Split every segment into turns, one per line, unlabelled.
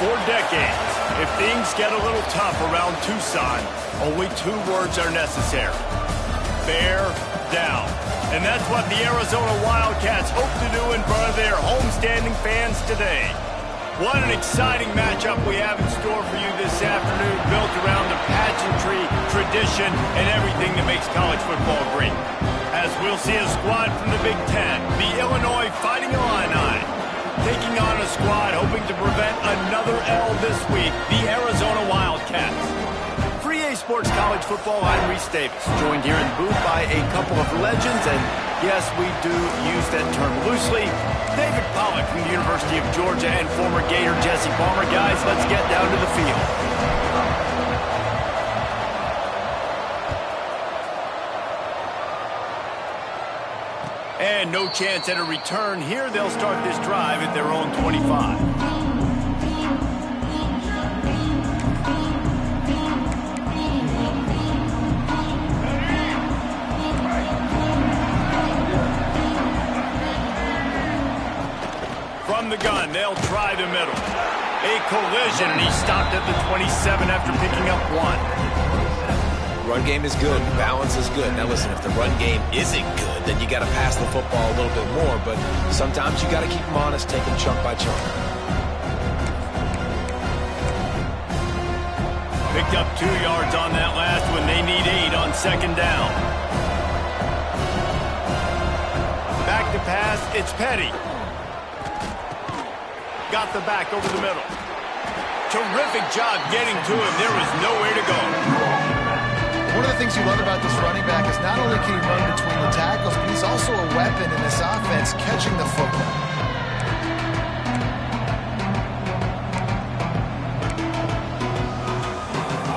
For decades, if things get a little tough around Tucson, only 2 words are necessary. Bear down. And that's what the Arizona Wildcats hope to do in front of their homestanding fans today. What an exciting matchup we have in store for you this afternoon, built around the pageantry, tradition, and everything that makes college football great. As we'll see a squad from the Big Ten, the Illinois Fighting Illini, taking on a squad hoping to prevent another L this week, the Arizona Wildcats. For EA Sports College Football, I'm Reese Davis, joined here in the booth by a couple of legends, and yes, we do use that term loosely. David Pollack from the University of Georgia and former Gator Jesse Palmer. Guys, let's get down to the field. And no chance at a return here. They'll start this drive at their own 25. From the gun, they'll try the middle. A collision, and he stopped at the 27 after picking up 1.
Run game is good. Balance is good. Now listen, if the run game isn't good, then you got to pass the football a little bit more. But sometimes you got to keep them honest, take them chunk by chunk.
Picked up 2 yards on that last one. They need 8 on 2nd down. Back to pass. It's Petty. Got the back over the middle. Terrific job getting to him. There was nowhere to go.
One of the things you love about this running back is not only can he run between the tackles, but he's also a weapon in this offense catching the football.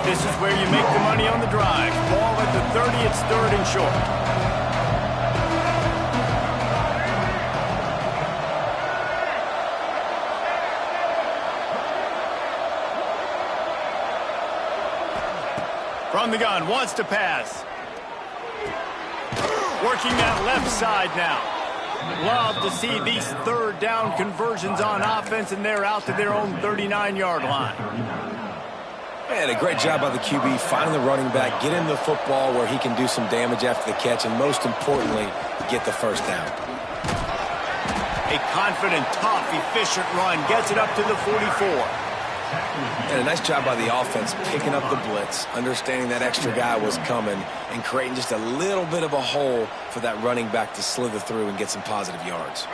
This is where you make the money on the drive. Ball at the 30, it's 3rd and short. From the gun, wants to pass. Working that left side now. Love to see these 3rd down conversions on offense, and they're out to their own 39-yard line.
Man, a great job by the QB, finding the running back, get him the football where he can do some damage after the catch, and most importantly, get the 1st down.
A confident, tough, efficient run. Gets it up to the 44.
And a nice job by the offense picking up the blitz, understanding that extra guy was coming, and creating just a little bit of a hole for that running back to slither through and get some positive yards.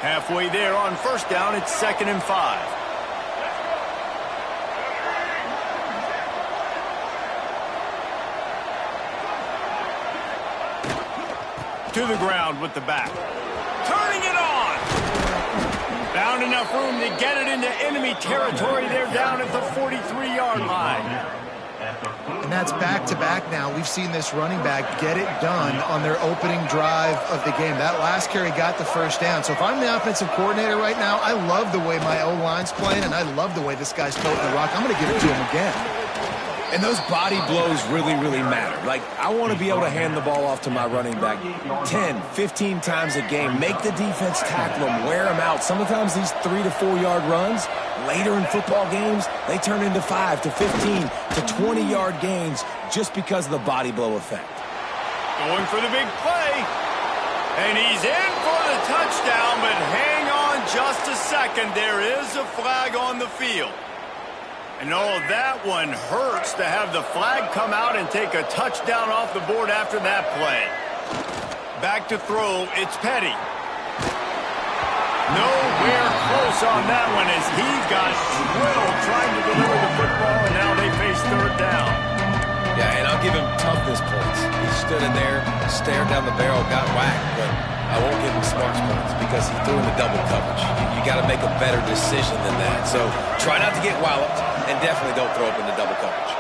Halfway there on 1st down, it's 2nd and 5. To the ground with the back. Turning it on! Found enough room to get it into enemy territory. They're down at the 43-yard line.
And that's back-to-back now. We've seen this running back get it done on their opening drive of the game. That last carry got the 1st down. So if I'm the offensive coordinator right now, I love the way my O-line's playing, and I love the way this guy's toting the rock. I'm going to give it to him again.
And those body blows really, really matter. Like, I want to be able to hand the ball off to my running back 10, 15 times a game. Make the defense tackle them, wear them out. Sometimes these 3 to 4 yard runs, later in football games, they turn into 5 to 15 to 20 yard gains just because of the body blow effect.
Going for the big play. And he's in for the touchdown, but hang on just a second. There is a flag on the field. And oh, that one hurts to have the flag come out and take a touchdown off the board after that play. Back to throw, it's Petty. Nowhere close on that one as he got drilled trying to deliver the football, and now they face 3rd down.
Yeah, and I'll give him toughness points. He stood in there, stared down the barrel, got whacked, but I won't give him smarts points because he threw into double coverage. You got to make a better decision than that. So try not to get walloped, and definitely don't throw up into double coverage.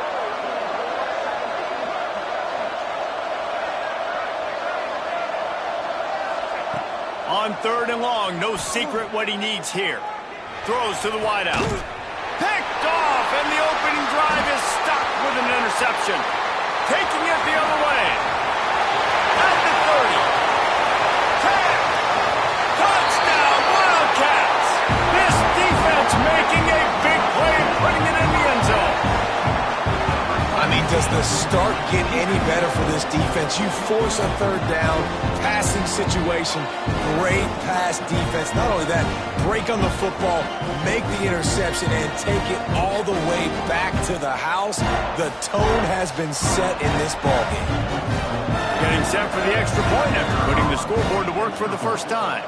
On 3rd and long, no secret what he needs here. Throws to the wideout. Picked off, and the opening drive is stopped with an interception. Taking it the other way. At the 30. 10. Touchdown, Wildcats. This defense making a big play.
does the start get any better for this defense? You force a third down, passing situation, great pass defense. Not only that, break on the football, make the interception, and take it all the way back to the house. The tone has been set in this ballgame.
Getting set for the extra point after putting the scoreboard to work for the first time.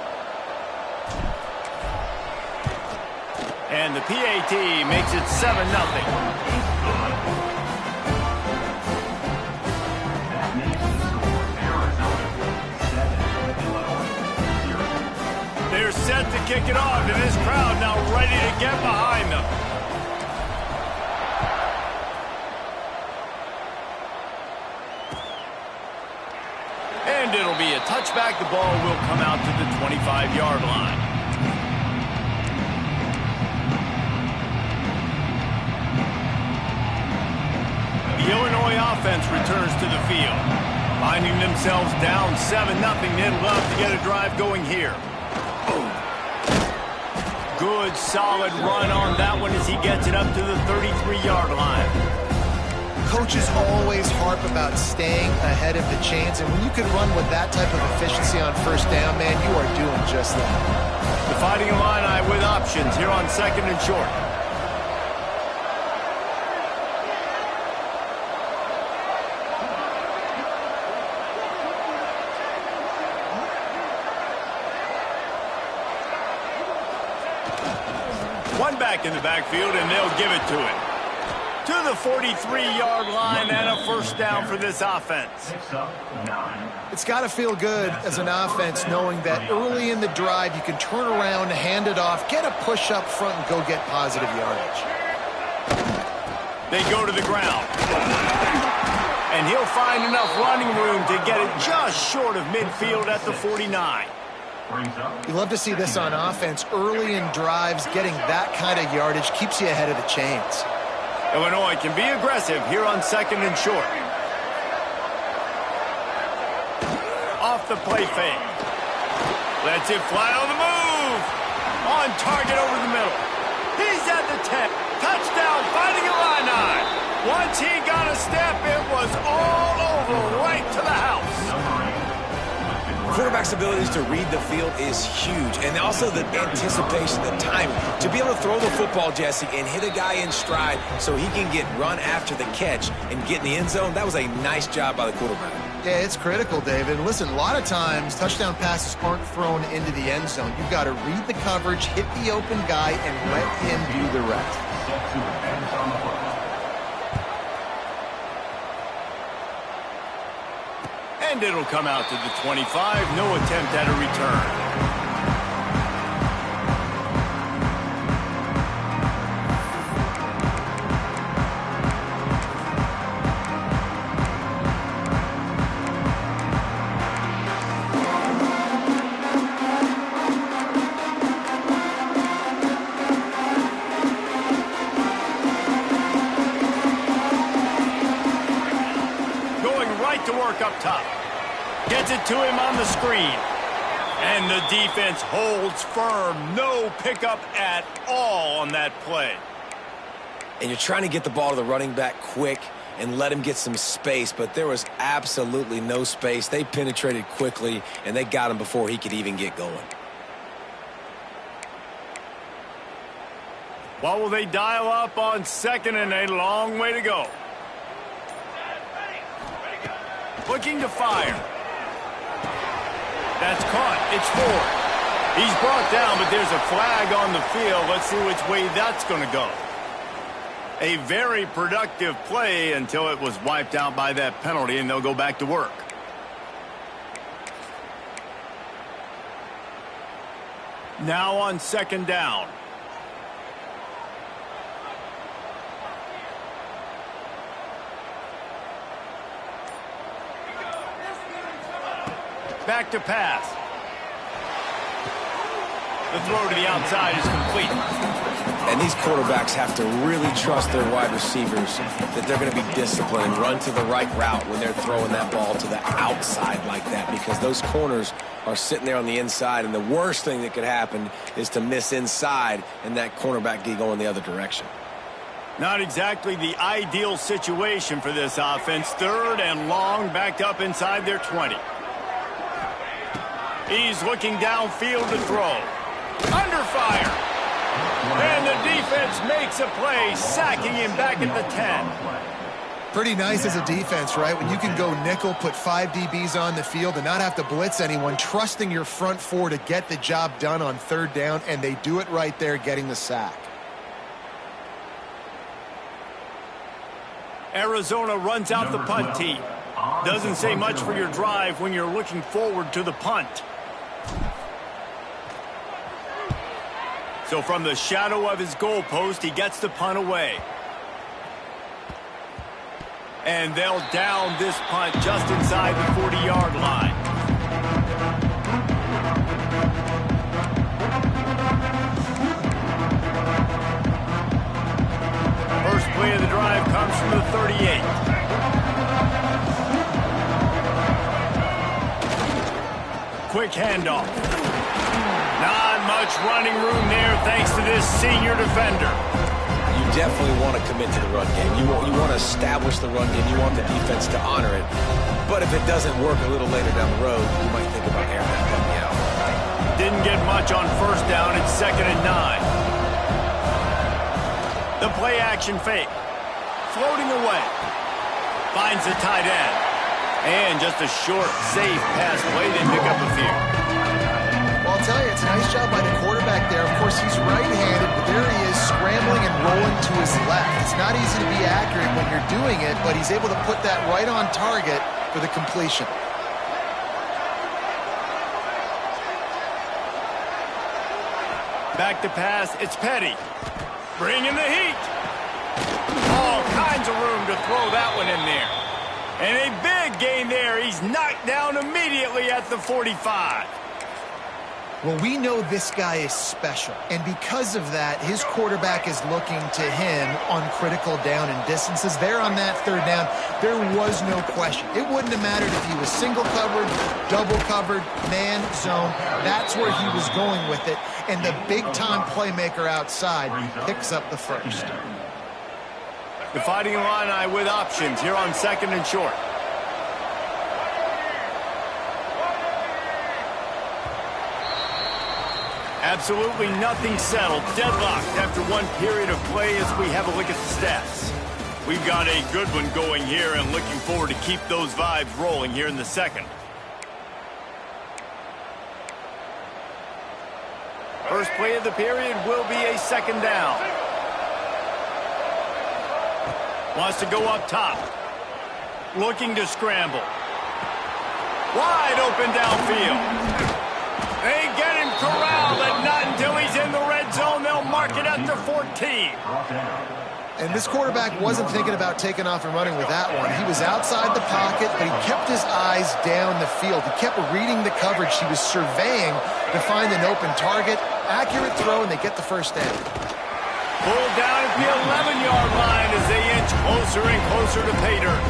And the PAT makes it 7-0. They're set to kick it off, and this crowd now ready to get behind them. And it'll be a touchback. The ball will come out to the 25-yard line. The Illinois offense returns to the field. Finding themselves down 7-0, they'd love to get a drive going here. Good, solid run on that one as he gets it up to the 33-yard line.
Coaches always harp about staying ahead of the chains, and when you can run with that type of efficiency on first down, man, you are doing just that.
The Fighting Illini with options here on 2nd and short. One back in the backfield, and they'll give it to him. To the 43-yard line, and a first down for this offense.
It's got to feel good as an offense knowing that early in the drive you can turn around, hand it off, get a push up front, and go get positive yardage.
They go to the ground. And he'll find enough running room to get it just short of midfield at the 49.
You love to see this on offense. Early in drives, getting that kind of yardage keeps you ahead of the chains.
Illinois can be aggressive here on 2nd and short. Off the play fake. Lets it fly on the move. On target over the middle. He's at the 10. Touchdown, Fighting Illini. Once he got a step, it was all over, right to the house.
Quarterback's abilities to read the field is huge, and also the anticipation, the timing. To be able to throw the football, Jesse, and hit a guy in stride so he can get run after the catch and get in the end zone, that was a nice job by the quarterback.
Yeah, it's critical, David. Listen, a lot of times touchdown passes aren't thrown into the end zone. You've got to read the coverage, hit the open guy, and let him do the rest.
And it'll come out to the 25. No attempt at a return. To work up top. Gets it to him on the screen. And the defense holds firm. No pickup at all on that play.
And you're trying to get the ball to the running back quick and let him get some space, but there was absolutely no space. They penetrated quickly, and they got him before he could even get going.
What will they dial up on 2nd and a long way to go? Looking to fire. That's caught. It's 4. He's brought down, but there's a flag on the field. Let's see which way that's going to go. A very productive play until it was wiped out by that penalty, and they'll go back to work. Now on 2nd down. Back to pass. The throw to the outside is complete.
And these quarterbacks have to really trust their wide receivers that they're going to be disciplined and run to the right route when they're throwing that ball to the outside like that, because those corners are sitting there on the inside, and the worst thing that could happen is to miss inside and that cornerback get going the other direction.
Not exactly the ideal situation for this offense. 3rd and long, backed up inside their 20. He's looking downfield to throw. Under fire. And the defense makes a play, sacking him back at the 10.
Pretty nice as a defense, right? When you can go nickel, put 5 DBs on the field and not have to blitz anyone, trusting your front 4 to get the job done on 3rd down, and they do it right there, getting the sack.
Arizona runs out the punt team. Doesn't say much for your drive when you're looking forward to the punt. So from the shadow of his goalpost, he gets the punt away. And they'll down this punt just inside the 40-yard line. First play of the drive comes from the 38. Quick handoff. Not much running room there thanks to this senior defender.
You definitely want to commit to the run game. You want to establish the run game. You want the defense to honor it. But if it doesn't work a little later down the road, you might think about airing that puppy out.
Didn't get much on 1st down. It's 2nd and 9. The play action fake. Floating away. Finds the tight end. And just a short, safe pass play. They pick up a few.
Well, I'll tell you, it's a nice job by the quarterback there. Of course, he's right-handed, but there he is scrambling and rolling to his left. It's not easy to be accurate when you're doing it, but he's able to put that right on target for the completion.
Back to pass, it's Petty. Bringing the heat. All kinds of room to throw that one in there. And a big gain there. He's knocked down immediately at the 45.
Well, we know this guy is special, and because of that, his quarterback is looking to him on critical down and distances. There on that 3rd down, there was no question. It wouldn't have mattered if he was single covered, double covered, man, zone. That's where he was going with it, and the big-time playmaker outside picks up the first.
The Fighting Illini with options here on 2nd and short. Absolutely nothing settled. Deadlocked after one period of play as we have a look at the stats. We've got a good one going here and looking forward to keep those vibes rolling here in the 2nd. First play of the period will be a 2nd down. Wants to go up top. Looking to scramble. Wide open downfield. They get him corralled, and not until he's in the red zone. They'll mark it at the 14.
And this quarterback wasn't thinking about taking off and running with that one. He was outside the pocket, but he kept his eyes down the field. He kept reading the coverage. He was surveying to find an open target. Accurate throw, and they get the first down.
Pulled down at the 11-yard line as they inch closer and closer to pay dirt.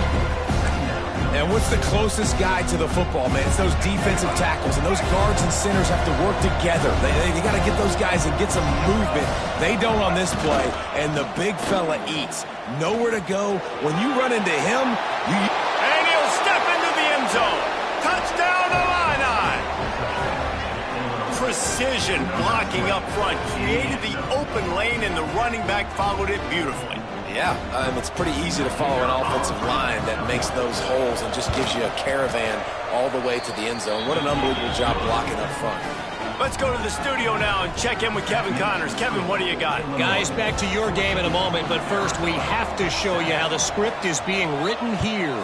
And what's the closest guy to the football, man? It's those defensive tackles, and those guards and centers have to work together. They got to get those guys and get some movement. They don't on this play, and the big fella eats. Nowhere to go. When you run into him,
And he'll step into the end zone. Touchdown, Illini! Precision blocking up front. Created the open lane, and the running back followed it beautifully.
Yeah, it's pretty easy to follow an offensive line that makes those holes and just gives you a caravan all the way to the end zone. What an unbelievable job blocking up front.
Let's go to the studio now and check in with Kevin Connors. Kevin, what do you got?
Guys, back to your game in a moment, but first we have to show you how the script is being written here.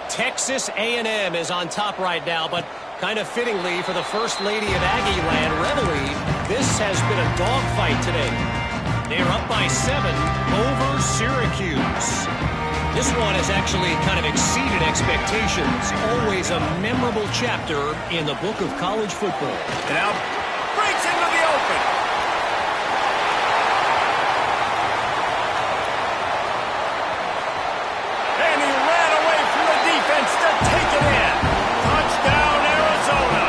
Texas A&M is on top right now, but kind of fittingly for the First Lady of Aggie Land, Reveille, this has been a dogfight today. They're up by 7 over Syracuse. This one has actually kind of exceeded expectations. Always a memorable chapter in the book of college football.
And now breaks into the open. And he ran away from the defense to take it in. Touchdown, Arizona.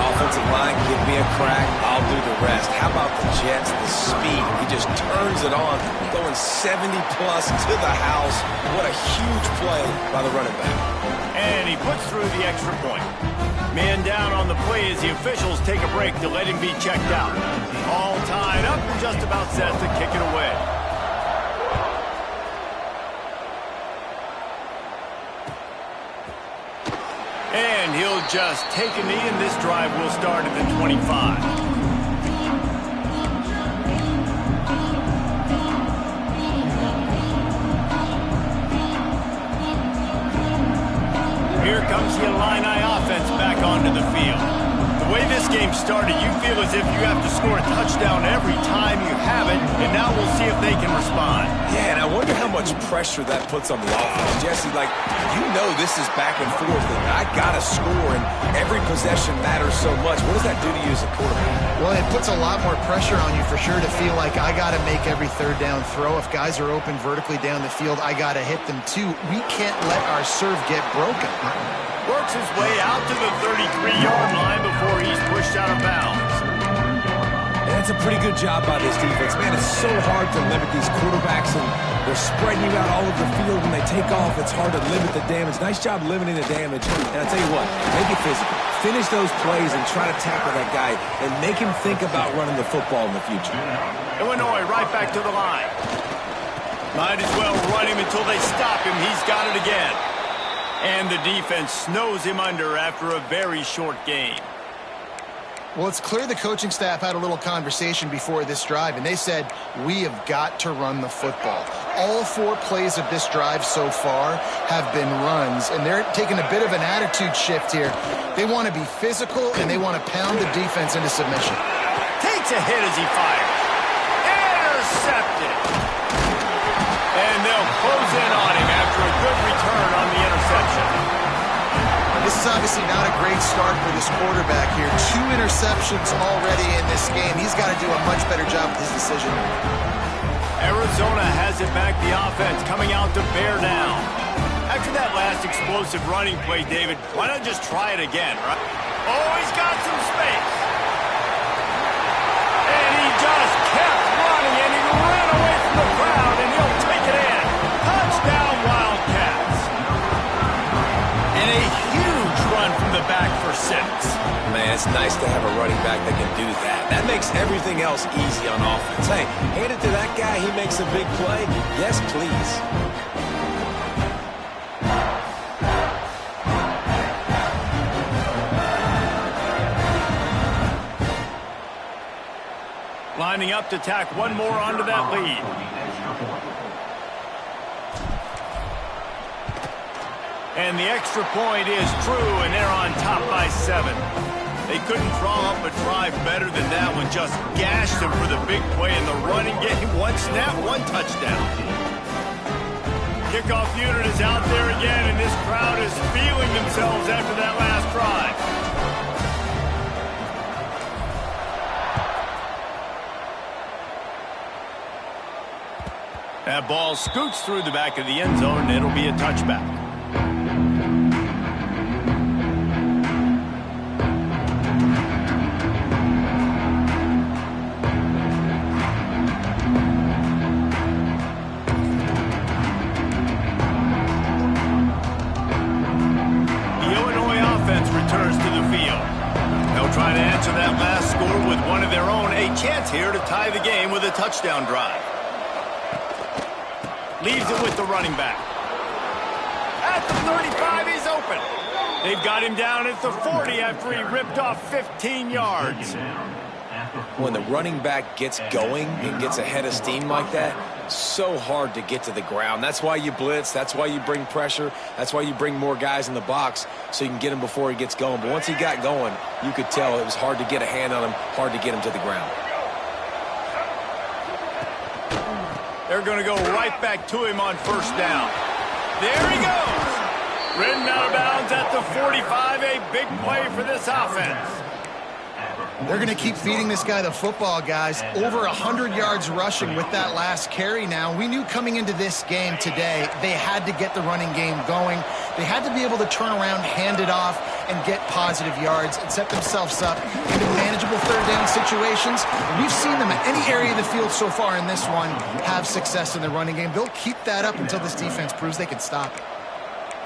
Offensive line, give me a crack, I'll do the rest. How about the Jets, the speed? He just turns it on, going 70-plus to the house. What a huge play by the running back.
And he puts through the extra point. Man down on the play as the officials take a break to let him be checked out. All tied up and just about set to kick it away. And he'll just take a knee, and this drive will start at the 25. Here comes the Illini offense back onto the field. The way this game started, you feel as if you have to score a touchdown every time you have it, and now we'll see if they can respond.
Yeah, and I wonder how much pressure that puts on the offense. Jesse, like, you know this is back and forth, and I got to score, and every possession matters so much. What does that do to you as a quarterback?
Well, it puts a lot more pressure on you for sure to feel like I got to make every third down throw. If guys are open vertically down the field, I got to hit them too. We can't let our serve get broken.
Works his way out to the 33-yard line before he's pushed out of bounds.
And that's a pretty good job by this defense. Man, it's so hard to limit these quarterbacks, and they're spreading you out all over the field. When they take off, it's hard to limit the damage. Nice job limiting the damage. And I'll tell you what, make it physical. Finish those plays and try to tackle that guy and make him think about running the football in the future.
Illinois right back to the line. Might as well run him until they stop him. He's got it again. And the defense snows him under after a very short game.
Well, it's clear the coaching staff had a little conversation before this drive, and they said, we have got to run the football. All 4 plays of this drive so far have been runs, and they're taking a bit of an attitude shift here. They want to be physical, and they want to pound the defense into submission.
Takes a hit as he fires. Intercepted. And they'll close in on him after a good return on the interception.
This is obviously not a great start for this quarterback here. 2 interceptions already in this game. He's got to do a much better job with his decision.
Arizona has it back, the offense coming out to bear down. After that last explosive running play, David, why not just try it again, right? Oh, he's got some space. And he just kept running, and he ran away from the crowd, and he'll take it in. Touchdown, Wildcats. And a huge run from the back for 6.
Man, it's nice to have a running back that can do that. That makes everything else easy on offense. Hey, hand it to that guy. He makes a big play. Yes, please.
Lining up to tack one more onto that lead. And the extra point is true, and they're on top by 7. They couldn't draw up a drive better than that one. Just gashed them for the big play in the running game. 1 snap, 1 touchdown. Kickoff unit is out there again, and this crowd is feeling themselves after that last drive. That ball scoots through the back of the end zone, and it'll be a touchback. Returns to the field. They'll try to answer that last score with one of their own. A chance here to tie the game with a touchdown drive. Leaves it with the running back. At the 35, he's open. They've got him down at the 40 after he ripped off 15 yards.
When the running back gets going and gets ahead of steam like that, so hard to get to the ground. That's why you blitz. That's why you bring pressure. That's why you bring more guys in the box so you can get him before he gets going. But once he got going, you could tell it was hard to get a hand on him, hard to get him to the ground.
They're going to go right back to him on first down. There he goes. Ridden out of bounds at the 45. A big play for this offense.
They're going to keep feeding this guy the football, guys. Over 100 yards rushing with that last carry now. We knew coming into this game today, they had to get the running game going. They had to be able to turn around, hand it off, and get positive yards and set themselves up into manageable third down situations. And we've seen them at any area of the field so far in this one have success in the running game. They'll keep that up until this defense proves they can stop it.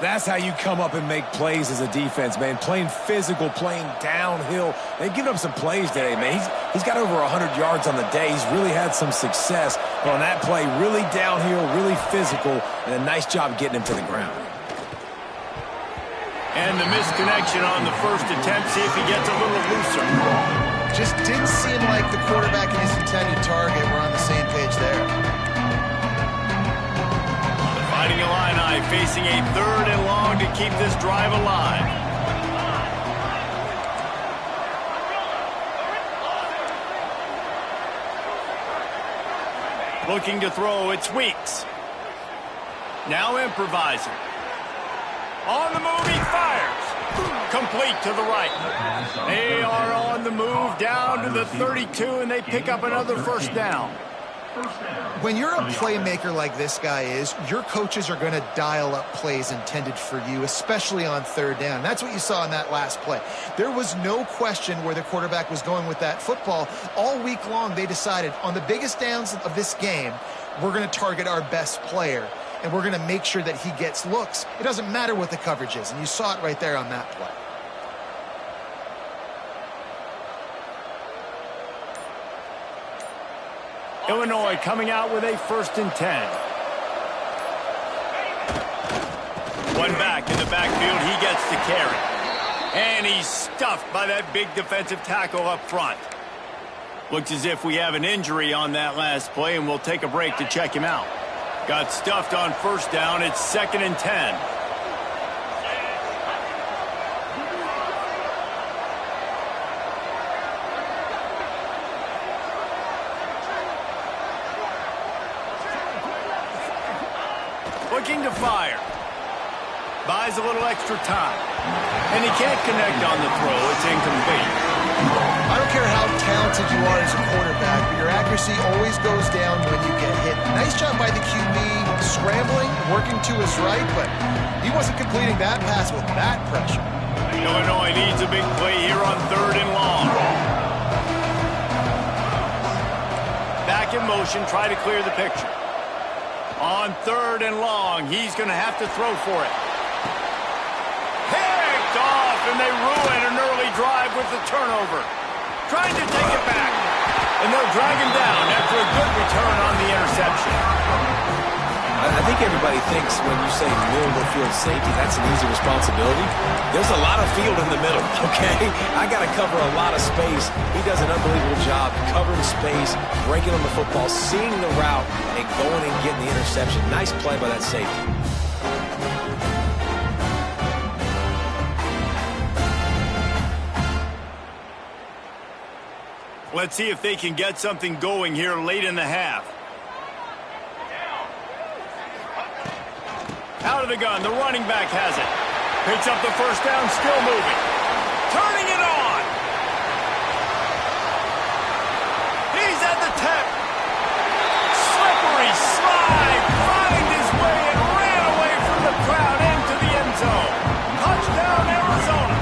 That's how you come up and make plays as a defense, man. Playing physical, playing downhill. They've given up some plays today, man. He's got over 100 yards on the day. He's really had some success. But on that play, really downhill, really physical, and a nice job getting him to the ground.
And the misconnection on the first attempt. See if he gets a little looser.
Just didn't seem like the quarterback and his intended target were on the same page there.
Fighting Illini facing a 3rd and long to keep this drive alive. Looking to throw, it's Weeks. Now improvising. On the move, he fires. Complete to the right. They are on the move down to the 32, and they pick up another first down.
When you're a playmaker like this guy is, your coaches are going to dial up plays intended for you, especially on 3rd down. That's what you saw in that last play. There was no question where the quarterback was going with that football. All week long, they decided on the biggest downs of this game, we're going to target our best player, and we're going to make sure that he gets looks. It doesn't matter what the coverage is, and you saw it right there on that play.
Illinois coming out with a 1st and 10. One back in the backfield. He gets the carry. And he's stuffed by that big defensive tackle up front. Looks as if we have an injury on that last play, and we'll take a break to check him out. Got stuffed on 1st down. It's 2nd and 10. Looking to fire. Buys a little extra time. And he can't connect on the throw. It's incomplete.
I don't care how talented you are as a quarterback, but your accuracy always goes down when you get hit. Nice job by the QB scrambling, working to his right, but he wasn't completing that pass with that pressure.
Illinois needs a big play here on 3rd and long. Back in motion, try to clear the picture. On 3rd and long, he's going to have to throw for it. Picked off, and they ruin an early drive with the turnover. Trying to take it back, and they'll drag him down after a good return on the interception.
I think everybody thinks when you say middle of the field safety, that's an easy responsibility. There's a lot of field in the middle, okay? I got to cover a lot of space. He does an unbelievable job covering space, breaking on the football, seeing the route, and going and getting the interception. Nice play by that safety.
Let's see if they can get something going here late in the half. Out of the gun, the running back has it. Picks up the 1st down, still moving. Turning it on. He's at the 10. Slippery slide. Find his way and ran away from the crowd into the end zone. Touchdown, Arizona.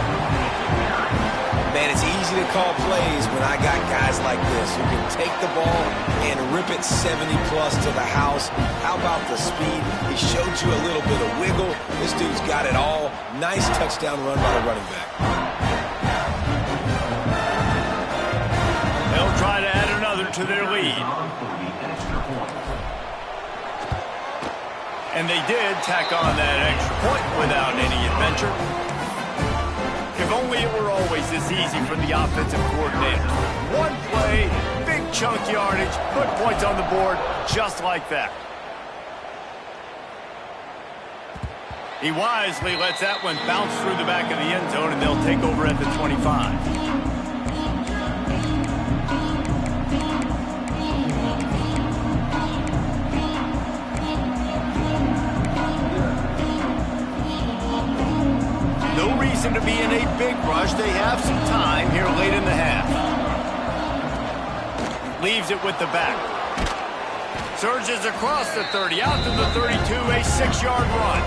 Man, it's easy to call plays when I got guys like this who can take the ball and rip it 70-plus to the house. How about the speed? He showed you a little bit of wiggle. This dude's got it all. Nice touchdown run by the running back.
They'll try to add another to their lead. And they did tack on that extra point without any adventure. If only it were always this easy for the offensive coordinator. One play, big chunk yardage, put points on the board just like that. He wisely lets that one bounce through the back of the end zone, and they'll take over at the 25. No reason to be in a big rush. They have some time here late in the half. Leaves it with the back. Surges across the 30, out to the 32, a 6-yard run.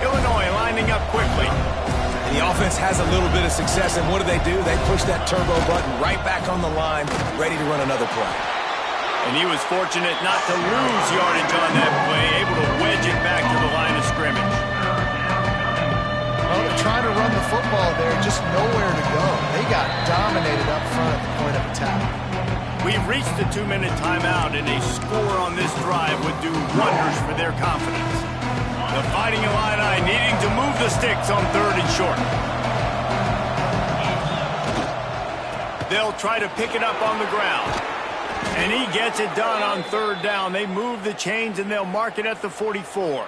Illinois lining up quickly.
And the offense has a little bit of success, and what do? They push that turbo button right back on the line, ready to run another play.
And he was fortunate not to lose yardage on that play, able to wedge it back to the line of scrimmage.
Well, they're trying to run the football there, just nowhere to go. They got dominated up front at the point of attack.
We've reached the 2-minute timeout, and a score on this drive would do wonders for their confidence. The Fighting Illini needing to move the sticks on 3rd and short. They'll try to pick it up on the ground. And he gets it done on 3rd down. They move the chains, and they'll mark it at the 44.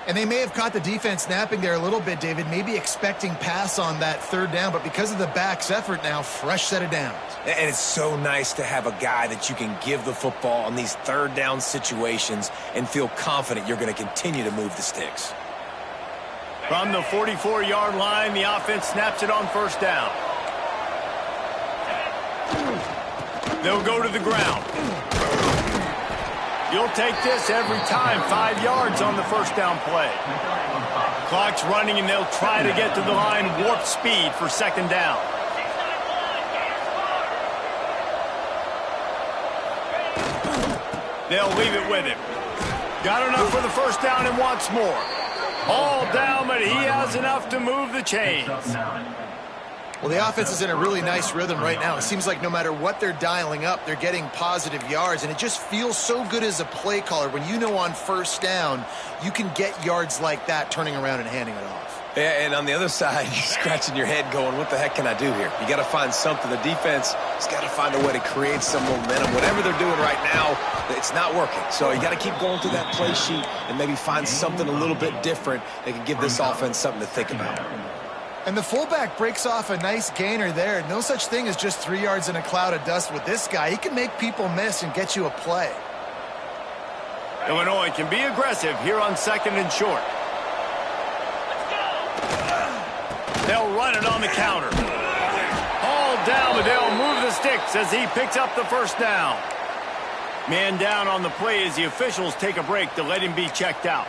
And they may have caught the defense napping there a little bit, David, maybe expecting pass on that 3rd down, but because of the back's effort now, fresh set of downs.
And it's so nice to have a guy that you can give the football on these 3rd down situations and feel confident you're going to continue to move the sticks.
From the 44-yard line, the offense snaps it on 1st down. They'll go to the ground. You'll take this every time. 5 yards on the 1st down play. Clock's running, and they'll try to get to the line warp speed for 2nd down. They'll leave it with him. Got enough for the 1st down and wants more. All down, but he has enough to move the chains.
Well, the offense is in a really nice rhythm right now. It seems like no matter what they're dialing up, they're getting positive yards, and it just feels so good as a play caller when you know on 1st down you can get yards like that turning around and handing it off.
Yeah, and on the other side, you're scratching your head going, what the heck can I do here? You got to find something. The defense has got to find a way to create some momentum. Whatever they're doing right now, it's not working. So you got to keep going through that play sheet and maybe find something a little bit different that can give this offense something to think about.
And the fullback breaks off a nice gainer there. No such thing as just 3 yards in a cloud of dust with this guy. He can make people miss and get you a play.
Illinois can be aggressive here on 2nd and short. They'll run it on the counter. All down, but they'll move the sticks as he picks up the 1st down. Man down on the play as the officials take a break to let him be checked out.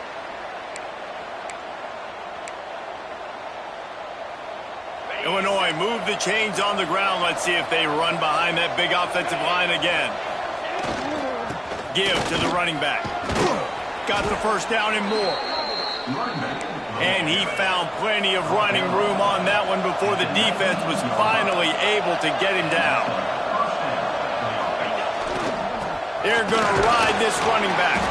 Illinois move the chains on the ground. Let's see if they run behind that big offensive line again. Give to the running back. Got the 1st down and more. And he found plenty of running room on that one before the defense was finally able to get him down. They're going to ride this running back.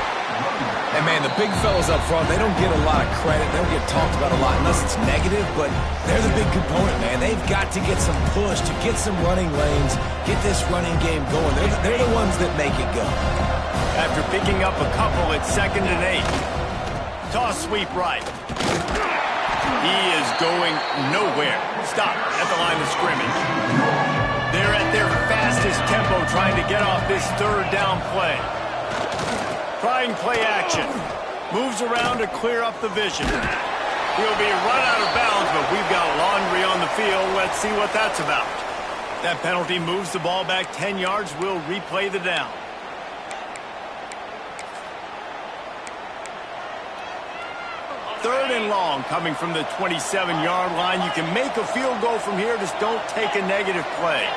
And, man, the big fellas up front, they don't get a lot of credit. They don't get talked about a lot unless it's negative, but they're the big component, man. They've got to get some push, to get some running lanes, get this running game going. They're the ones that make it go.
After picking up a couple at 2nd and 8. Toss sweep right. He is going nowhere. Stop at the line of scrimmage. They're at their fastest tempo trying to get off this 3rd down play. Trying play action. Moves around to clear up the vision. He'll be run out of bounds, but we've got laundry on the field. Let's see what that's about. That penalty moves the ball back 10 yards. We'll replay the down. Third and long coming from the 27-yard line. You can make a field goal from here. Just don't take a negative play.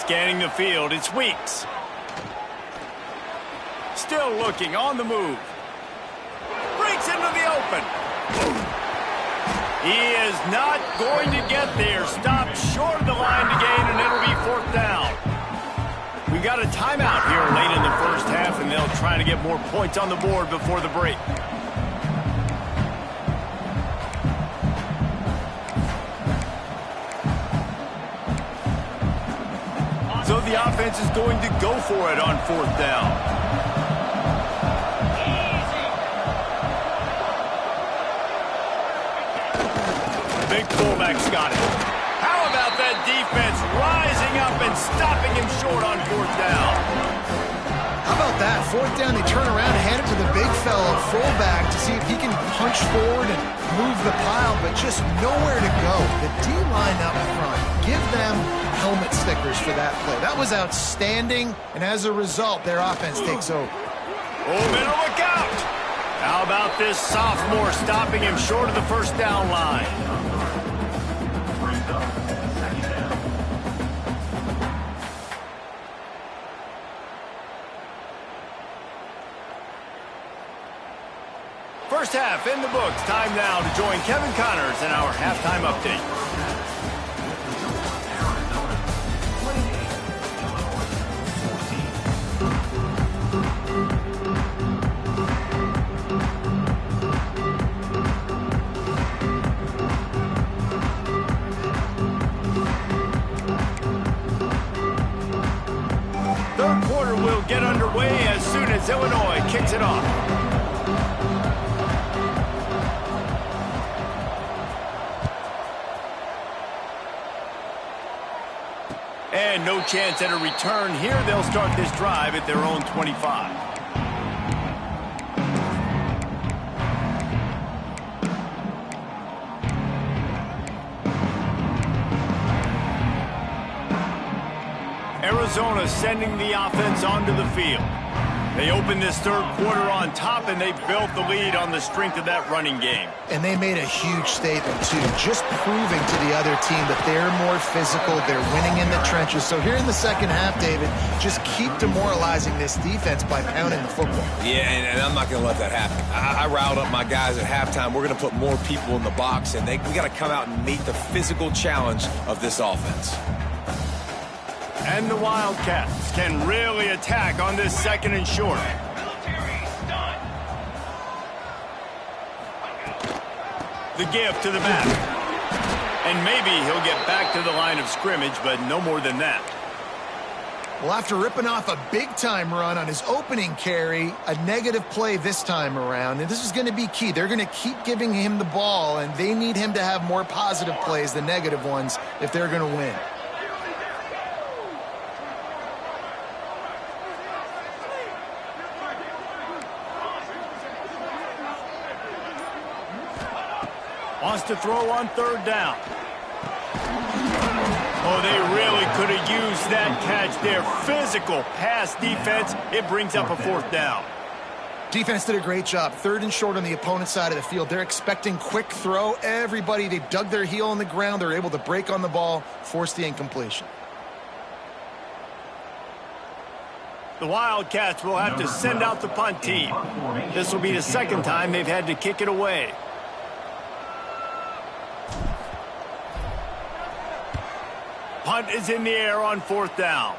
Scanning the field, it's Weeks. Still looking, on the move. Breaks into the open. He is not going to get there. Stopped short of the line to gain, and it'll be 4th down. We got a timeout here late in the 1st half, and they'll try to get more points on the board before the break. So the offense is going to go for it on 4th down. Big fullback's got it. How about that defense rising up and stopping him short on 4th down?
How about that? Fourth down, they turn around and hand it to the big fella, fullback, to see if he can punch forward and move the pile, but just nowhere to go. The D-line up front, give them helmet stickers for that play. That was outstanding, and as a result, their offense takes over.
Oh, man, look out! How about this sophomore stopping him short of the first down line? First half in the books. Time now to join Kevin Connors in our halftime update. Third quarter will get underway as soon as Illinois kicks it off. And no chance at a return here. They'll start this drive at their own 25. Arizona sending the offense onto the field. They opened this third quarter on top, and they built the lead on the strength of that running game.
And they made a huge statement, too, just proving to the other team that they're more physical, they're winning in the trenches. So here in the second half, David, just keep demoralizing this defense by pounding the football.
Yeah, and I'm not going to let that happen. I riled up my guys at halftime. We're going to put more people in the box, and we got to come out and meet the physical challenge of this offense.
And the Wildcats can really attack on this second and short. The give to the back. And maybe he'll get back to the line of scrimmage, but no more than that.
Well, after ripping off a big-time run on his opening carry, a negative play this time around, and this is going to be key. They're going to keep giving him the ball, and they need him to have more positive plays than negative ones if they're going to win.
Wants to throw on third down. Oh, they really could have used that catch there. Physical pass defense. It brings up a fourth down.
Defense did a great job. Third and short on the opponent's side of the field. They're expecting quick throw. Everybody, they dug their heel on the ground. They're able to break on the ball, force the incompletion.
The Wildcats will have to send out the punt team. This will be the second time they've had to kick it away. Punt is in the air on fourth down.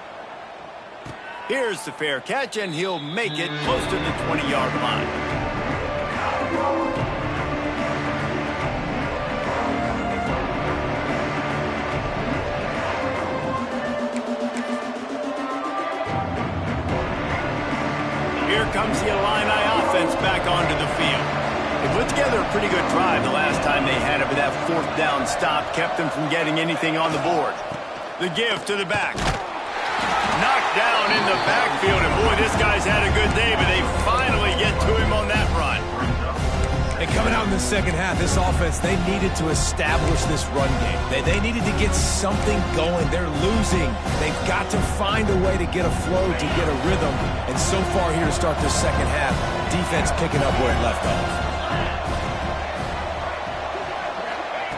Here's the fair catch, and he'll make it close to the 20-yard line. Here comes the Illini offense back onto the field. They put together a pretty good drive the last time they had it, but that fourth down stop kept them from getting anything on the board. The give to the back. Knocked down in the backfield, and boy, this guy's had a good day, but they finally get to him on that run.
And coming out in the second half, this offense, they needed to establish this run game. They needed to get something going. They're losing. They've got to find a way to get a flow, to get a rhythm. And so far here to start this second half, defense picking up where it left off.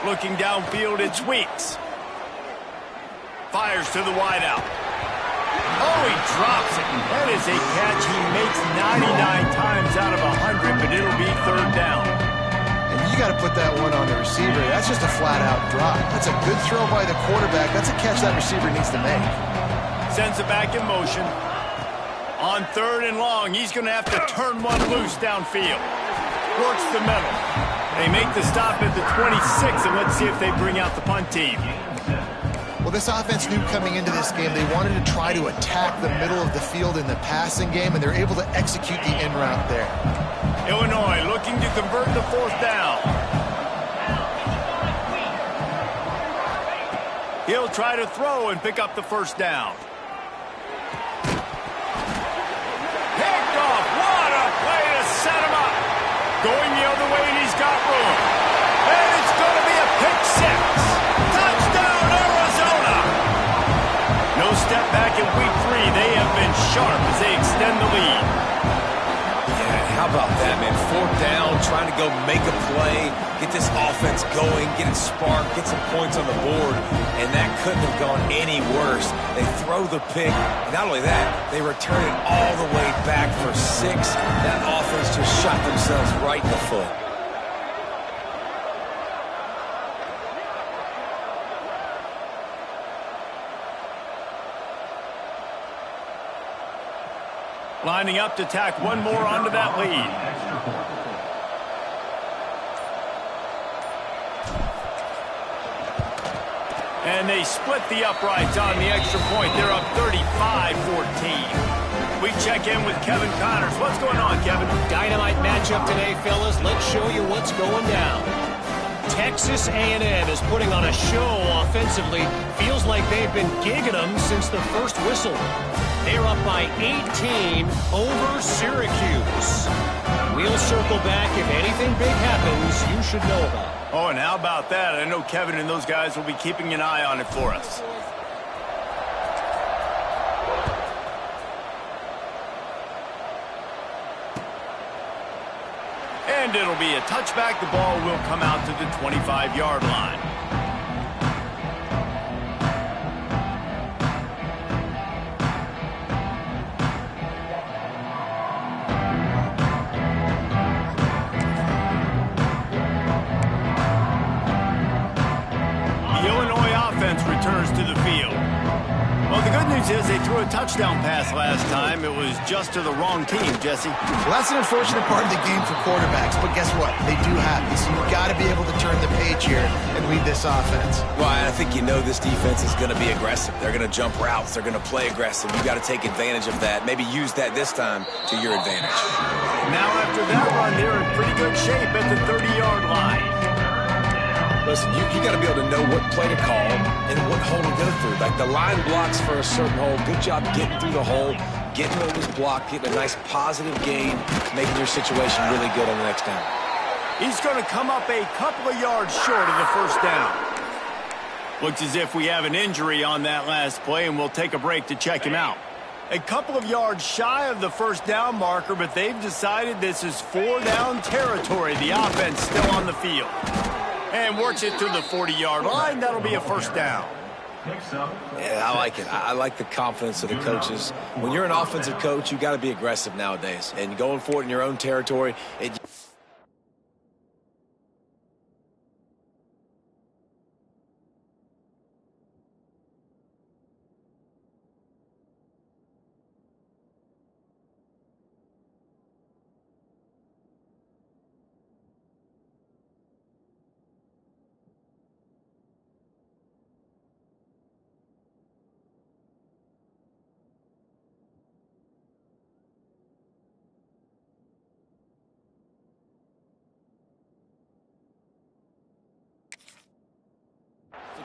Looking downfield, it's Weeks. Fires to the wideout. Oh, he drops it. That is a catch he makes 99 times out of 100, but it'll be third down.
And you got to put that one on the receiver. That's just a flat-out drop. That's a good throw by the quarterback. That's a catch that receiver needs to make.
Sends it back in motion. On third and long, he's going to have to turn one loose downfield. Works the middle. They make the stop at the 26, and let's see if they bring out the punt team.
Well, this offense knew coming into this game they wanted to try to attack the middle of the field in the passing game, and they're able to execute the in route there.
Illinois looking to convert the fourth down. He'll try to throw and pick up the first down. going the other way, and he's got room. And it's going to be a pick six. Touchdown, Arizona! No step back in week 3. They have been sharp as they extend the lead.
Yeah, how about that, man? 4th down, trying to go make a play, get this offense going, get it sparked, get some points on the board, and that couldn't have gone any worse. They throw the pick, and not only that, they return it all the way back for 6. That offense just shot themselves right in the foot.
Lining up to tack one more onto that lead. And they split the uprights on the extra point. They're up 35-14. We check in with Kevin Connors. What's going on, Kevin?
Dynamite matchup today, fellas. Let's show you what's going down. Texas A&M is putting on a show offensively. Feels like they've been gigging them since the first whistle. They're up by 18 over Syracuse. We'll circle back if anything big happens you should know about.
Oh, and how about that? I know Kevin and those guys will be keeping an eye on it for us. And it'll be a touchback. The ball will come out to the 25-yard line. Returns to the field. Well, the good news is they threw a touchdown pass last time. It was just to the wrong team, Jesse.
Well, that's an unfortunate part of the game for quarterbacks, but guess what? They do have this. You've got to be able to turn the page here and lead this offense.
Well, I think you know this defense is going to be aggressive. They're going to jump routes. They're going to play aggressive. You've got to take advantage of that. Maybe use that this time to your advantage.
Now, after that run, they're in pretty good shape at the 30-yard line.
Listen, you got to be able to know what play to call and what hole to go through. Like the line blocks for a certain hole. Good job getting through the hole, getting what was blocked, getting a nice positive gain, making your situation really good on the next down.
He's going to come up a couple of yards short of the first down. Looks as if we have an injury on that last play, and we'll take a break to check him out. A couple of yards shy of the first down marker, but they've decided this is 4-down territory. The offense still on the field. And works it to the 40-yard line. That'll be a first down.
Yeah, I like it. I like the confidence of the coaches. When you're an offensive coach, you got to be aggressive nowadays. And going for it in your own territory,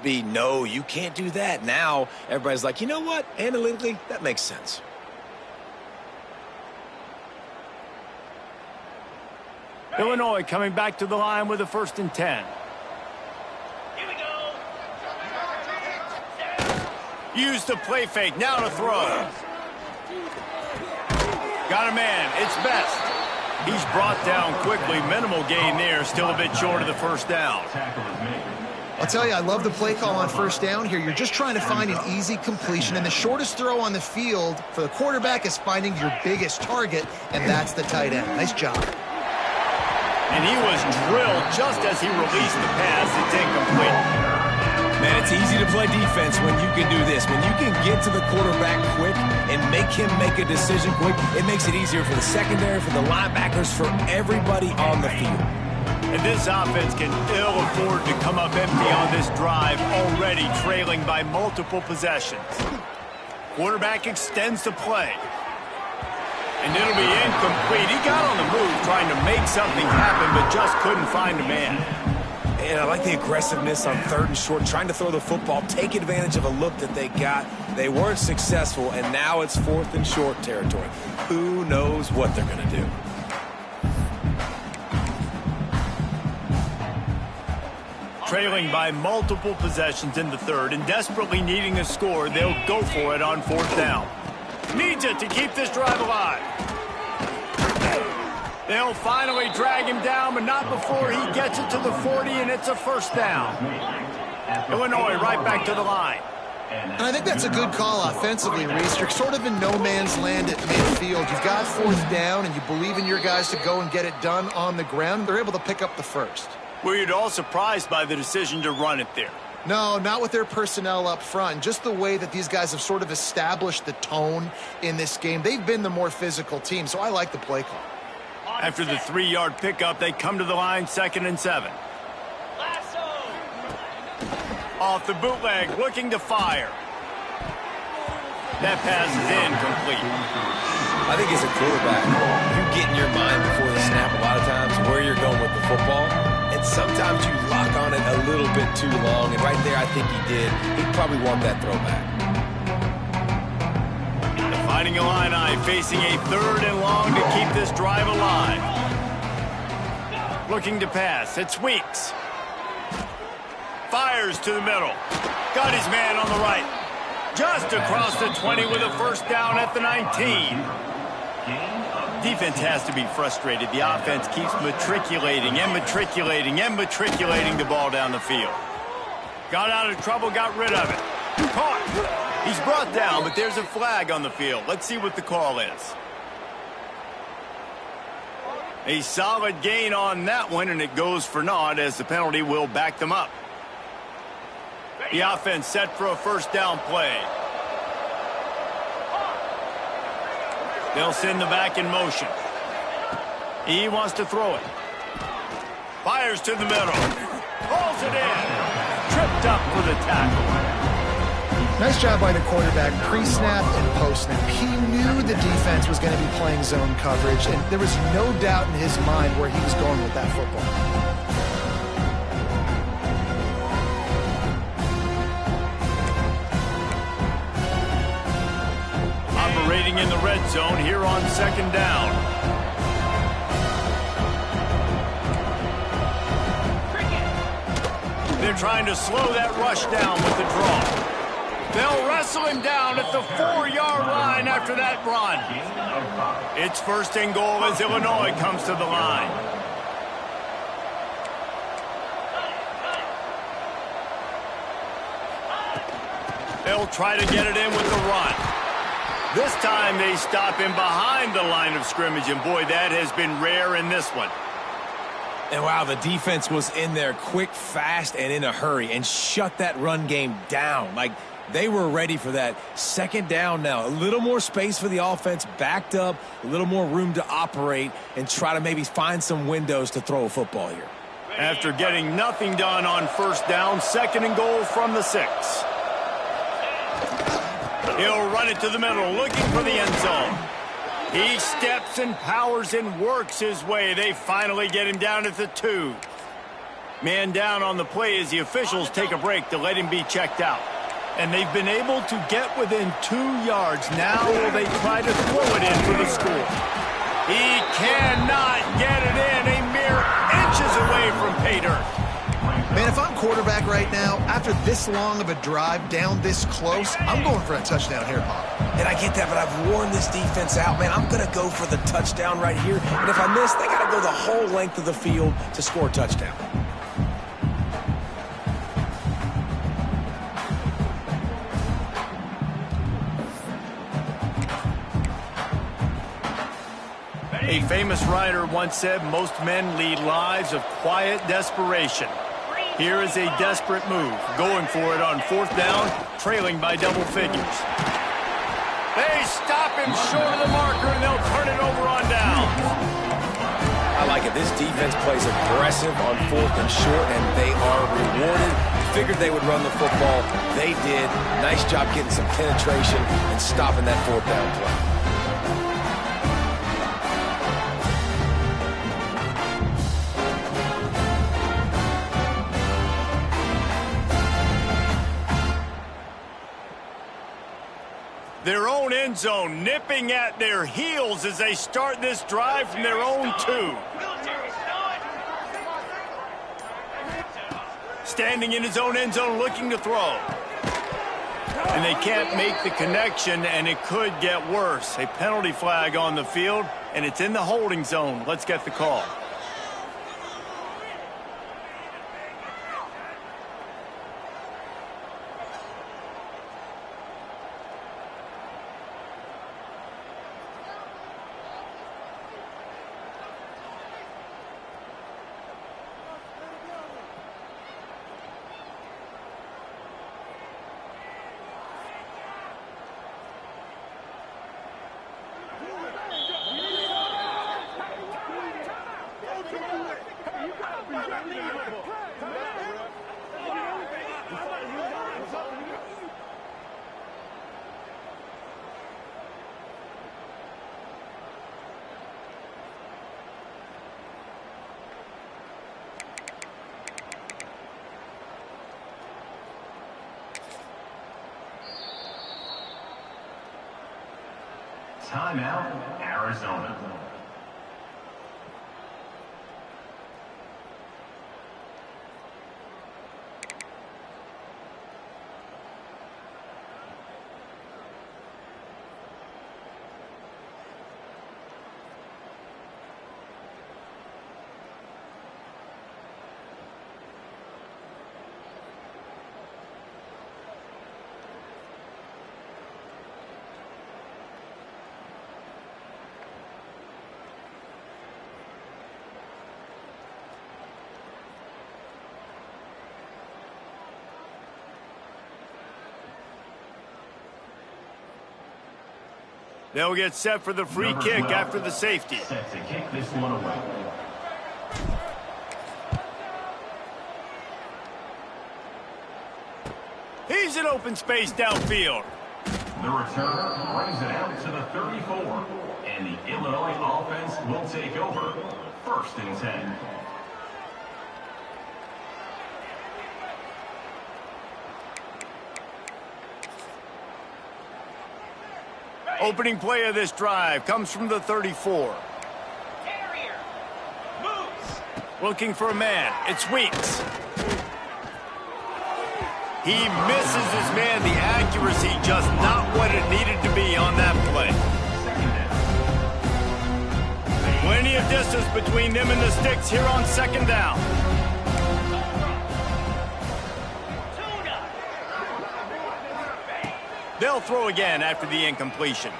be no, you can't do that. Now everybody's like, you know what? Analytically, that makes sense.
Illinois coming back to the line with a 1st and 10.
Here we go.
Use the play fake. Now to throw. Got a man. It's Best. He's brought down quickly. Minimal gain there. Still a bit short of the first down.
I'll tell you, I love the play call on first down here. You're just trying to find an easy completion, and the shortest throw on the field for the quarterback is finding your biggest target, and that's the tight end. Nice job.
And he was drilled just as he released the pass. It's incomplete.
Man, it's easy to play defense when you can do this. When you can get to the quarterback quick and make him make a decision quick, it makes it easier for the secondary, for the linebackers, for everybody on the field.
And this offense can ill afford to come up empty on this drive, already trailing by multiple possessions. Quarterback extends the play. And it'll be incomplete. He got on the move trying to make something happen, but just couldn't find a man.
And I like the aggressiveness on 3rd and short, trying to throw the football, take advantage of a look that they got. They weren't successful, and now it's 4th and short territory. Who knows what they're going to do?
trailing by multiple possessions in the third and desperately needing a score, they'll go for it on fourth down. Needs it to keep this drive alive. They'll finally drag him down, but not before he gets it to the 40, and it's a first down. Illinois right back to the line.
And I think that's a good call offensively, Reese. You're sort of in no man's land at midfield. You've got fourth down, and you believe in your guys to go and get it done on the ground. They're able to pick up the first.
Were you at all surprised by the decision to run it there?
No, not with their personnel up front. Just the way that these guys have sort of established the tone in this game. They've been the more physical team, so I like the play call.
After the 3-yard pickup, they come to the line, 2nd and 7. Off the bootleg, looking to fire. That pass is incomplete.
I think as a quarterback, you get in your mind before the snap a lot of times where you're going with the football. And sometimes you lock on it a little bit too long. And right there, I think he did. He'd probably want that throwback.
The Fighting Illini facing a 3rd and long to keep this drive alive. Looking to pass. It's Weeks. Fires to the middle. Got his man on the right. Just across the 20 with a first down at the 19. Defense has to be frustrated. The offense keeps matriculating and matriculating and matriculating the ball down the field. Got out of trouble, got rid of it. Caught. He's brought down, but there's a flag on the field. Let's see what the call is. A solid gain on that one, and it goes for naught as the penalty will back them up. The offense set for a first down play. They'll send the back in motion. He wants to throw it. Fires to the middle. Pulls it in. Tripped up for the tackle.
Nice job by the quarterback, pre-snap and post-snap. He knew the defense was going to be playing zone coverage, and there was no doubt in his mind where he was going with that football.
Operating in the red zone here on 2nd down. They're trying to slow that rush down with the draw. They'll wrestle him down at the 4-yard line after that run. It's 1st and goal as Illinois comes to the line. They'll try to get it in with the run. This time they stop him behind the line of scrimmage, and boy, that has been rare in this one.
And wow, the defense was in there quick, fast, and in a hurry and shut that run game down. Like, they were ready for that. 2nd down now. A little more space for the offense, backed up, a little more room to operate and try to maybe find some windows to throw a football here.
After getting nothing done on 1st down, 2nd and goal from the 6. He'll run it to the middle, looking for the end zone. He steps and powers and works his way. They finally get him down at the 2. Man down on the play as the officials take a break to let him be checked out. And they've been able to get within 2 yards. Now will they try to throw it in for the score? He cannot get it in. A mere inches away from pay dirt.
Man, if I'm quarterback right now, after this long of a drive down this close, I'm going for a touchdown here, Bob.
And I get that, but I've worn this defense out. Man, I'm going to go for the touchdown right here. And if I miss, they got to go the whole length of the field to score a touchdown.
A famous writer once said, most men lead lives of quiet desperation. Here is a desperate move, going for it on 4th down, trailing by double figures. They stop him short of the marker, and they'll turn it over on down.
I like it. This defense plays aggressive on 4th and short, and they are rewarded. Figured they would run the football. They did. Nice job getting some penetration and stopping that 4th down play.
Their own end zone nipping at their heels as they start this drive from their own 2. standing in his own end zone looking to throw. And they can't make the connection, and it could get worse. A penalty flag on the field, and it's in the holding zone. Let's get the call.
Timeout, Arizona.
They'll get set for the free kick after the safety.
Set to kick this one away.
He's in open space downfield.
The returner brings it out to the 34. And the Illinois offense will take over. 1st and 10.
Opening play of this drive comes from the 34.
Carrier. Moves.
Looking for a man. It's Weeks. He misses his man. The accuracy just not what it needed to be on that play. Plenty of distance between them and the sticks here on 2nd down. They'll throw again after the incompletion.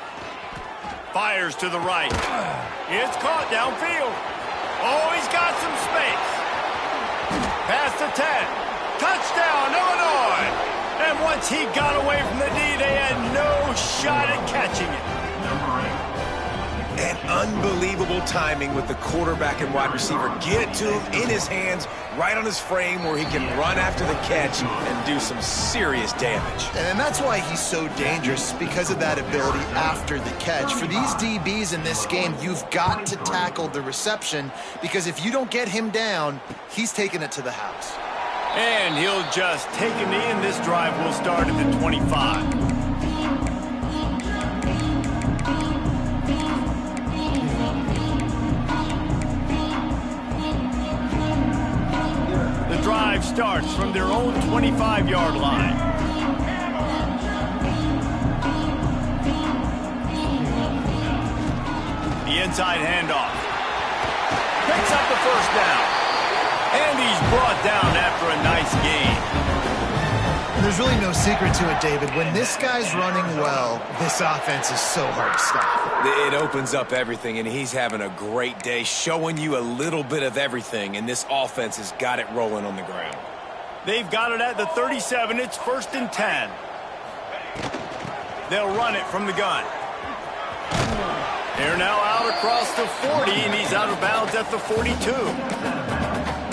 Fires to the right. It's caught downfield. Oh, he's got some space. Past the 10. Touchdown, Illinois. And once he got away from the D, they had no shot at catching it.
And unbelievable timing with the quarterback and wide receiver. Get it to him in his hands, right on his frame where he can run after the catch and do some serious damage.
And that's why he's so dangerous, because of that ability after the catch. For these DBs in this game, you've got to tackle the reception, because if you don't get him down, he's taking it to the house.
And he'll just take a knee, and this drive will start at the 25. The drive starts from their own 25-yard line. The inside handoff. Picks up the 1st down. And he's brought down after a nice gain.
There's really no secret to it, David. When this guy's running well, this offense is so hard to stop.
It opens up everything, and he's having a great day, showing you a little bit of everything, and this offense has got it rolling on the ground.
They've got it at the 37. It's 1st and 10. They'll run it from the gun. They're now out across the 40, and he's out of bounds at the 42.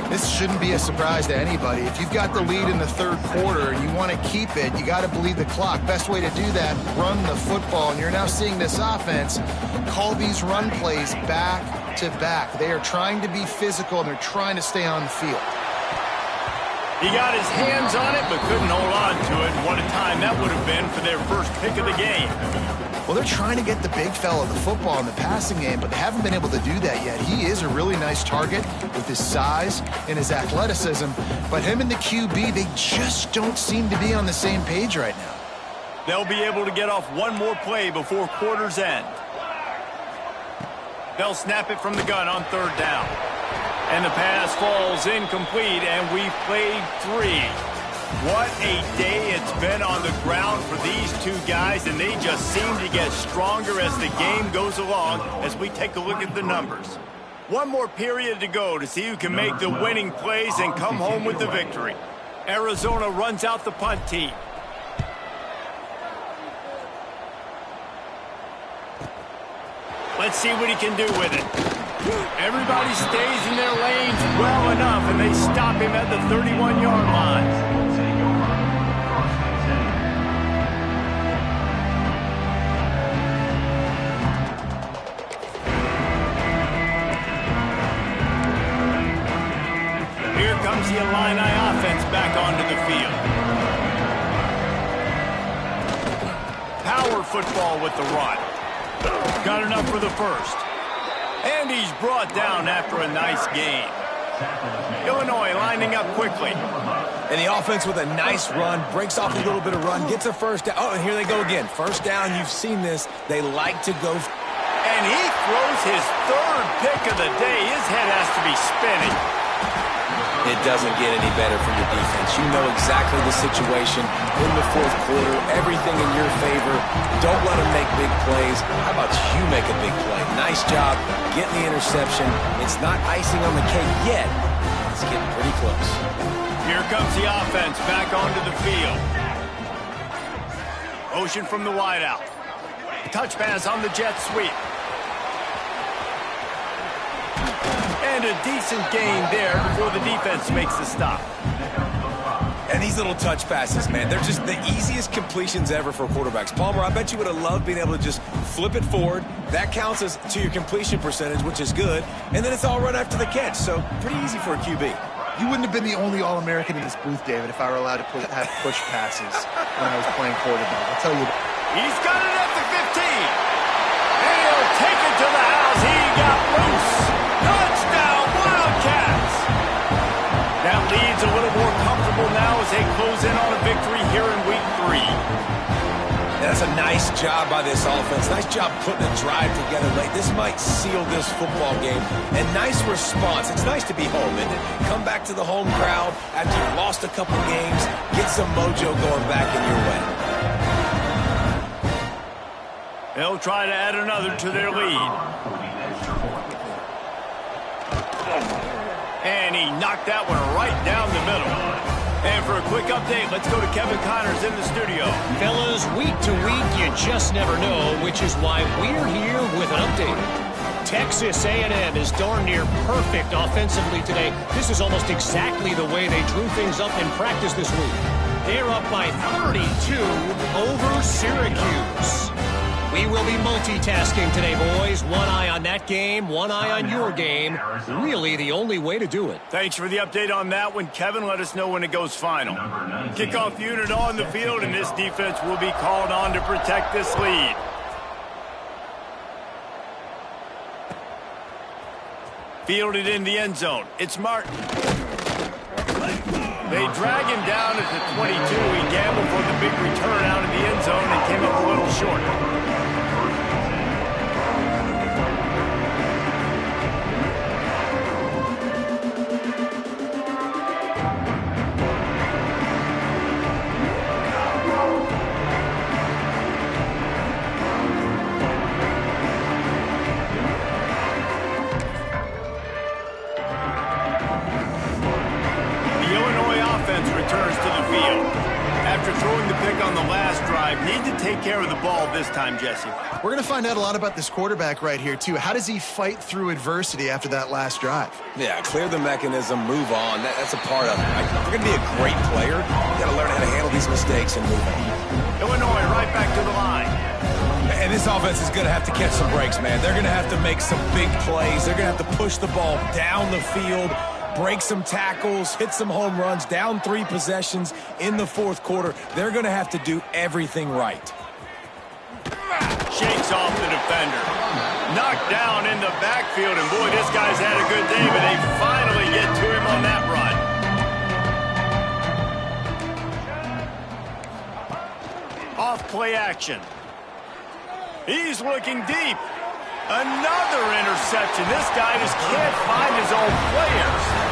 This shouldn't be a surprise to anybody. If you've got the lead in the 3rd quarter and you want to keep it, you got to bleed the clock. Best way to do that, run the football. And you're now seeing this offense call these run plays back to back. They are trying to be physical, and they're trying to stay on the field.
He got his hands on it, but couldn't hold on to it. What a time that would have been for their first pick of the game.
Well, they're trying to get the big fella the football in the passing game, but they haven't been able to do that yet. He is a really nice target with his size and his athleticism, but him and the QB, they just don't seem to be on the same page right now.
They'll be able to get off one more play before quarter's end. They'll snap it from the gun on 3rd down. And the pass falls incomplete, and we've played 3. What a day it's been on the ground for these two guys, and they just seem to get stronger as the game goes along as we take a look at the numbers. One more period to go to see who can make the winning plays and come home with the victory. Arizona runs out the punt team. Let's see what he can do with it. Everybody stays in their lanes well enough, and they stop him at the 31-yard line. Here comes the Illini offense back onto the field. Power football with the run. Got enough for the first. And he's brought down after a nice game. Illinois lining up quickly.
And the offense with a nice run, breaks off a little bit of run, gets a first down. Oh, and here they go again. First down, you've seen this. They like to go.
And he throws his 3rd pick of the day. His head has to be spinning.
It doesn't get any better for your defense. You know exactly the situation in the 4th quarter. Everything in your favor. Don't let them make big plays. How about you make a big play? Nice job getting the interception. It's not icing on the cake yet. It's getting pretty close.
Here comes the offense back onto the field. Motion from the wideout. Touch pass on the jet sweep. And a decent gain there before the defense makes the stop.
And these little touch passes, man, they're just the easiest completions ever for quarterbacks. Palmer, I bet you would have loved being able to just flip it forward. That counts as to your completion percentage, which is good. And then it's all run after the catch, so pretty easy for a QB.
You wouldn't have been the only All-American in this booth, David, if I were allowed to have push passes when I was playing quarterback. I'll tell you that.
He's got it at the 15. And he'll take it to the house. He got loose. Touchdown, Wildcats. That lead's a little more comfortable now as they close in on a victory here in week 3.
That's a nice job by this offense. Nice job putting a drive together late. This might seal this football game. And nice response. It's nice to be home, isn't it? Come back to the home crowd after you've lost a couple games. Get some mojo going back in your way.
They'll try to add another to their lead. And he knocked that one right down the middle. And for a quick update, let's go to Kevin Connors in the studio.
Fellas, week to week, you just never know, which is why we're here with an update. Texas A&M is darn near perfect offensively today. This is almost exactly the way they drew things up in practice this week. They're up by 32 over Syracuse. We will be multitasking today, boys. One eye on that game, one eye on your game. Really the only way to do it.
Thanks for the update on that one, Kevin. Let us know when it goes final. Kickoff unit on the field, and this defense will be called on to protect this lead. Fielded in the end zone. It's Martin. They drag him down at the 22. He gambled for the big return out of the end zone and came up a little short. Returns to the field. After throwing the pick on the last drive, need to take care of the ball this time, Jesse.
We're going to find out a lot about this quarterback right here, too. How does he fight through adversity after that last drive?
Yeah, clear the mechanism, move on. That's a part of it. If you're going to be a great player, you got to learn how to handle these mistakes and move on.
Illinois right back to the line.
And this offense is going to have to catch some breaks, man. They're going to have to make some big plays. They're going to have to push the ball down the field, break some tackles, hit some home runs, down 3 possessions in the 4th quarter. They're going to have to do everything right.
Shake picks off the defender. Knocked down in the backfield, and boy, this guy's had a good day, but they finally get to him on that run. Off play action. He's looking deep. Another interception. This guy just can't find his own players.